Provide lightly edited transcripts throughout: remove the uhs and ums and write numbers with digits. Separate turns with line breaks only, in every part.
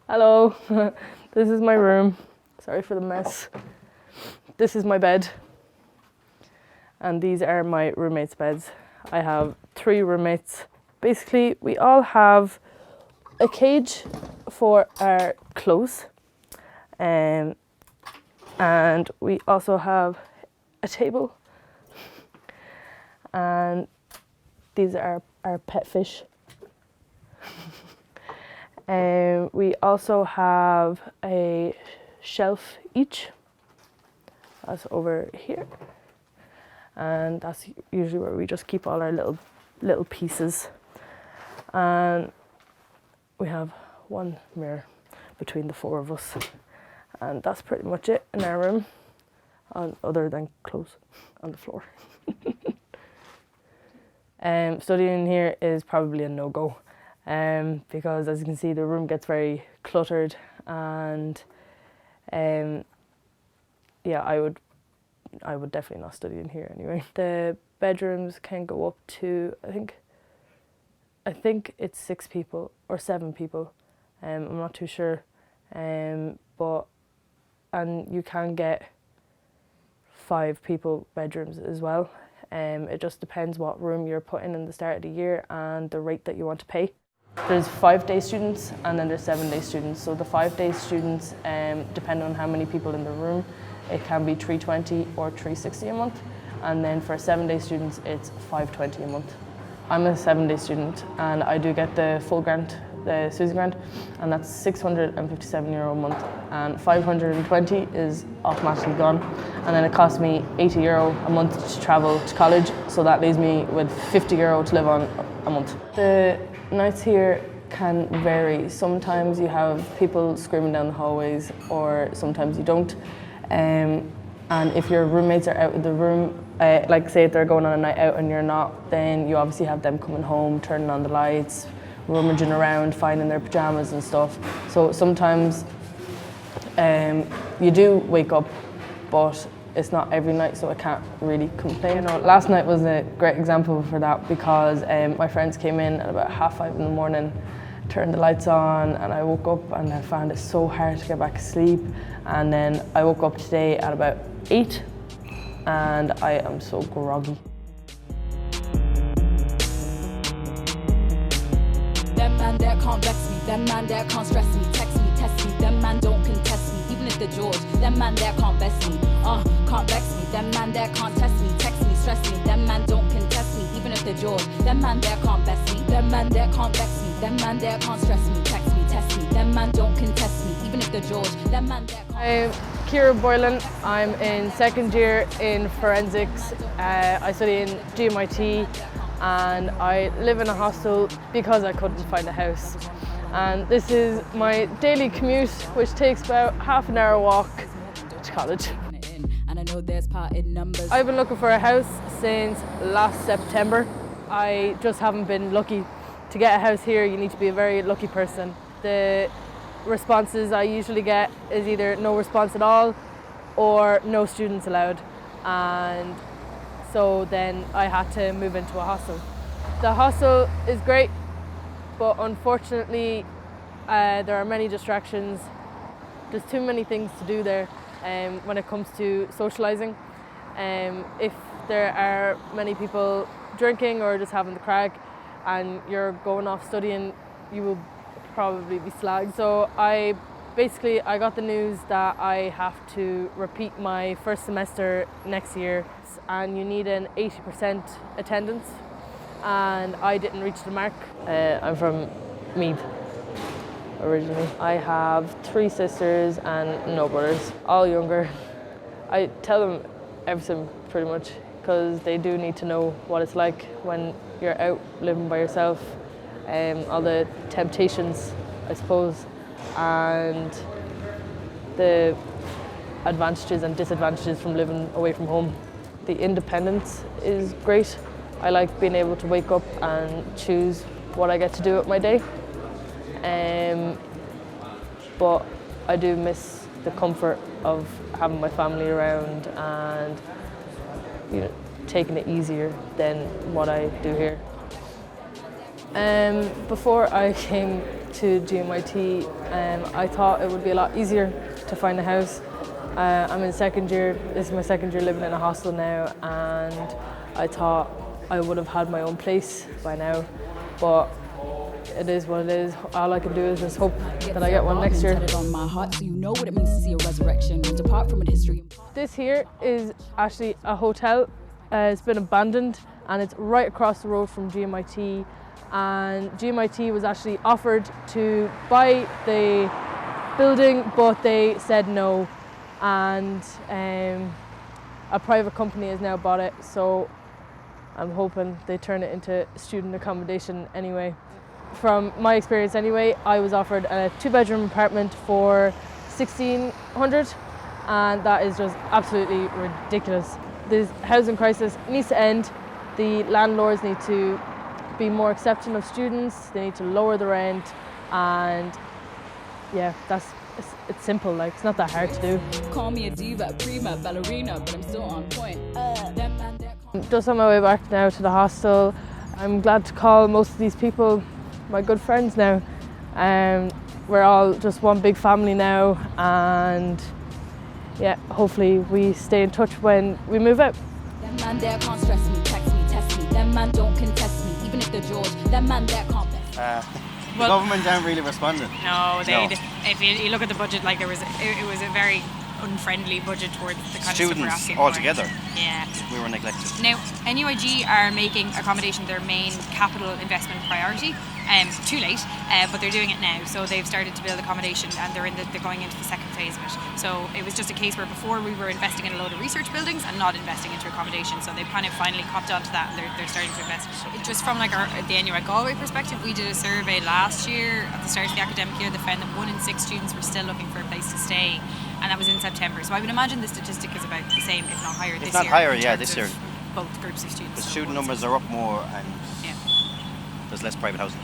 Hello, this is my room. Sorry for the mess. This is my bed. And these are my roommates' beds. I have 3 roommates. Basically, we all have a cage for our clothes. And we also have a table. And these are our pet fish. We also have a shelf each. That's over here. And that's usually where we just keep all our little pieces. And we have one mirror between the 4 of us. And that's pretty much it in our room, other than clothes on the floor. Studying here is probably a no-go. Because as you can see, the room gets very cluttered, and yeah, I would definitely not study in here anyway. The bedrooms can go up to I think it's 6 people or 7 people. I'm not too sure, and you can get 5 people bedrooms as well. It just depends what room you're putting in the start of the year and the rate that you want to pay. There's 5-day students and then there's 7-day students. So the 5-day students, depending on how many people in the room, it can be $320 or $360 a month. And then for 7-day students, it's $520 a month. I'm a 7-day student and I do get the full grant, the Susie grant, and that's €657 a month. And 520 is automatically gone. And then it costs me €80 a month to travel to college. So that leaves me with €50 to live on a month. The nights here can vary. Sometimes you have people screaming down the hallways, or sometimes you don't. And if your roommates are out of the room, like say if they're going on a night out and you're not, then you obviously have them coming home, turning on the lights, rummaging around, finding their pajamas and stuff. So sometimes you do wake up, but it's not every night, so I can't really complain. You know, last night was a great example for that because my friends came in at about 5:30 in the morning, turned the lights on, and I woke up and I found it so hard to get back to sleep. And then I woke up today at about 8 and I am so groggy.
Them man there can't vex me, them man there can't stress me, text me, test me, them man don't contest me, even if the George, them man there can't best me, can't vex me, them man there can't test me, text me, stress me, them man don't contest me, even if the George, them man there can't best me, them man there can't vex me, them man there can't stress me, text me, test me, them man don't contest me, even if the George, them man there can't.
I'm Ciara Boylan. I'm in 2nd year in forensics. I study in GMTI and I live in a hostel because I couldn't find a house. And this is my daily commute, which takes about half an hour walk to college.
And I know there's parted numbers.
I've been looking for a house since last September. I just haven't been lucky. To get a house here, you need to be a very lucky person. The responses I usually get is either no response at all or no students allowed. And so then I had to move into a hostel. The hostel is great, but unfortunately there are many distractions. There's too many things to do there when it comes to socialising. If there are many people drinking or just having the crack and you're going off studying, you will probably be slagged. So I got the news that I have to repeat my first semester next year, and you need an 80% attendance, and I didn't reach the mark. I'm from Meath originally. I have 3 sisters and no brothers, all younger. I tell them everything pretty much because they do need to know what it's like when you're out living by yourself. All the temptations, I suppose, and the advantages and disadvantages from living away from home. The independence is great. I like being able to wake up and choose what I get to do with my day. But I do miss the comfort of having my family around and, you know, taking it easier than what I do here. Before I came to GMIT, I thought it would be a lot easier to find a house. I'm in second year, this is my second year living in a hostel now, and I thought I would have had my own place by now, but it is what it is. All I can do is just hope that I get one next year. This here is actually a hotel. It's been abandoned and it's right across the road from GMIT, and GMIT was actually offered to buy the building, but they said no, and a private company has now bought it, so I'm hoping they turn it into student accommodation anyway. From my experience anyway, I was offered a 2-bedroom apartment for $1,600, and that is just absolutely ridiculous. The housing crisis needs to end. The landlords need to be more accepting of students. They need to lower the rent, and yeah, it's simple. Like, it's not that hard to do.
Call me a diva, prima, ballerina, but I'm still on point.
Just on my way back now to the hostel. I'm glad to call most of these people my good friends now. We're all just one big family now, and yeah, hopefully we stay in touch when we move out.
Them man there can't stress me, text me, test me. Them man don't contest me, even if they're George. Them man there can't best me.
The government aren't really responding.
No, if you look at the budget, like it was a very unfriendly budget towards the kind of stuff we're asking
Students altogether.
for. Yeah.
We were neglected.
Now, NUIG are making accommodation their main capital investment priority. Too late, but they're doing it now. So they've started to build accommodation, and they're going into the second phase of it. So it was just a case where before we were investing in a load of research buildings and not investing into accommodation. So they've kind of finally copped onto that, and they're starting to invest. Just from like the NUI Galway perspective, we did a survey last year at the start of the academic year that found that 1 in 6 students were still looking for a place to stay, and that was in September. So I would imagine the statistic is about the same, if not higher, this year.
It's not higher, yeah, this year.
Both groups of students.
The student numbers are up more, and
Yeah.
there's less private housing.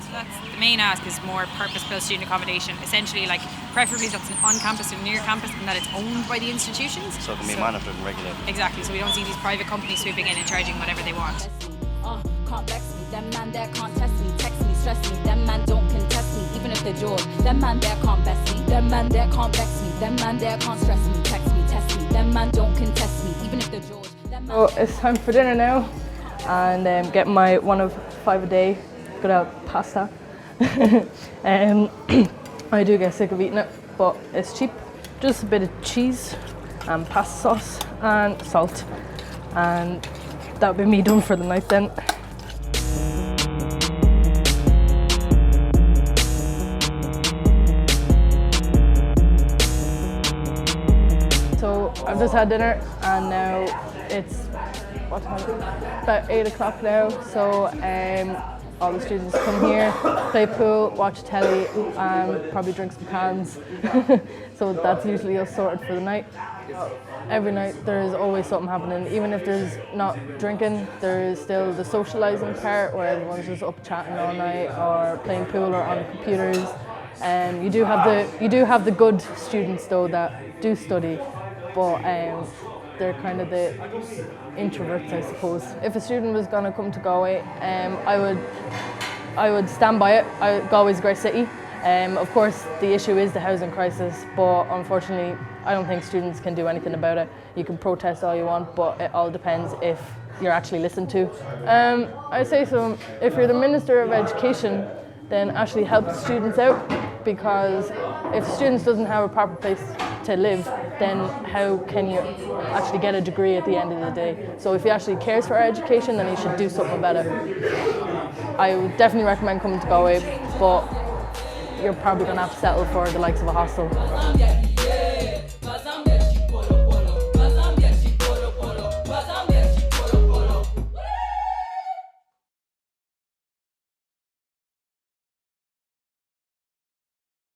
So that's the main ask, is more purpose-built student accommodation. Essentially, like, preferably that's on campus or near campus, and that it's owned by the institutions.
So it can be monitored and regulated.
Exactly. So we don't see these private companies swooping in and charging whatever they want.
Can't vex me. Them man there can't test me, text me, stress me. Them man don't contest me, even if they're George. Them man there can't best me. Them man there can't vex me. Them man there can't stress me, text me, test me. Them man don't contest me, even if they're George.
So it's time for dinner now, and get my 1 of 5 a day good old pasta. I do get sick of eating it, but it's cheap. Just a bit of cheese and pasta sauce and salt, and that'll be me done for the night then. So I've just had dinner, and now it's what time is it? About 8 o'clock now. So all the students come here, play pool, watch telly, probably drink some cans. So that's usually us sorted for the night. Every night there's always something happening. Even if there's not drinking, there's still the socialising part where everyone's just up chatting all night or playing pool or on the computers. You do have the good students though that do study, but they're kind of the introverts, I suppose. If a student was going to come to Galway, I would stand by it. Galway's a great city. Of course, the issue is the housing crisis, but unfortunately, I don't think students can do anything about it. You can protest all you want, but it all depends if you're actually listened to. I say so, if you're the Minister of Education, then actually help the students out, because if students doesn't have a proper place to live, then how can you actually get a degree at the end of the day? So if he actually cares for our education, then he should do something about it. I would definitely recommend coming to Galway, but you're probably going to have to settle for the likes of a hostel.